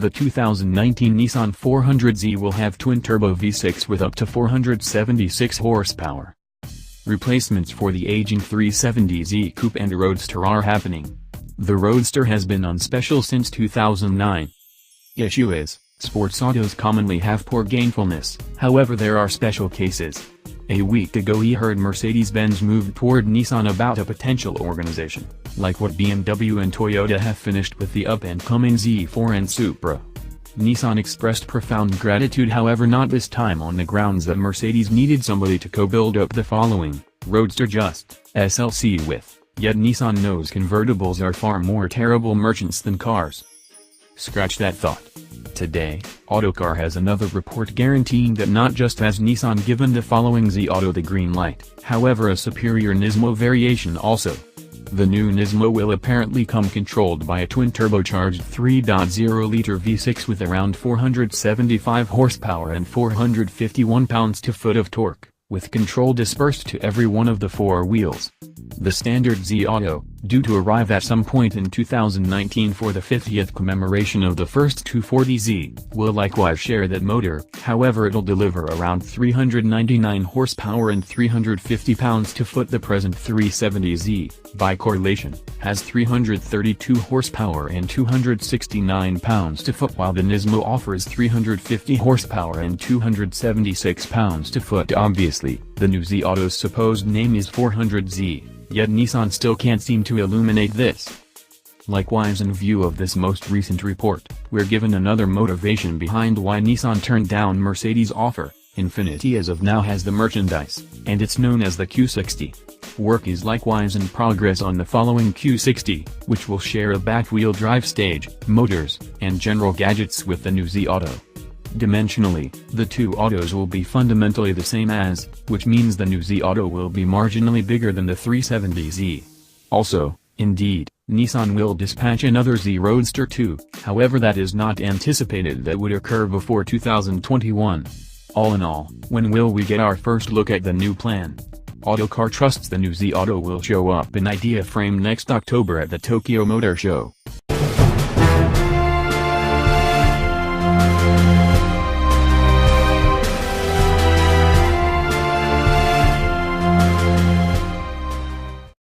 The 2019 Nissan 400Z will have twin-turbo V6 with up to 476 horsepower. Replacements for the aging 370Z coupe and roadster are happening. The roadster has been on special since 2009. Issue is, sports autos commonly have poor gainfulness, however there are special cases. A week ago we heard Mercedes-Benz moved toward Nissan about a potential organization, like what BMW and Toyota have finished with the up-and-coming Z4 and Supra. Nissan expressed profound gratitude, however not this time on the grounds that Mercedes needed somebody to co-build up the following, roadster just SLC with, yet Nissan knows convertibles are far more terrible merchants than cars. Scratch that thought. Today, Autocar has another report guaranteeing that not just has Nissan given the following Z Auto the green light, however a superior Nismo variation also. The new Nismo will apparently come controlled by a twin-turbocharged 3.0-liter V6 with around 475 horsepower and 451 pounds-to-foot of torque, with control dispersed to every one of the four wheels. The standard Z Auto, due to arrive at some point in 2019 for the 50th commemoration of the first 240Z, will likewise share that motor, however it'll deliver around 399 horsepower and 350 pounds-to-foot. The present 370Z, by correlation, has 332 horsepower and 269 pounds-to-foot, while the Nismo offers 350 horsepower and 276 pounds-to-foot. Obviously, the new Z Auto's supposed name is 400Z. Yet Nissan still can't seem to illuminate this. Likewise, in view of this most recent report, we're given another motivation behind why Nissan turned down Mercedes' offer. Infiniti as of now has the merchandise, and it's known as the Q60. Work is likewise in progress on the following Q60, which will share a back-wheel drive stage, motors, and general gadgets with the new Z Auto. Dimensionally, the two autos will be fundamentally the same as, which means the new Z Auto will be marginally bigger than the 370Z. Also, indeed, Nissan will dispatch another Z Roadster too, however that is not anticipated that would occur before 2021. All in all, when will we get our first look at the new plan? Autocar trusts the new Z Auto will show up in idea frame next October at the Tokyo Motor Show.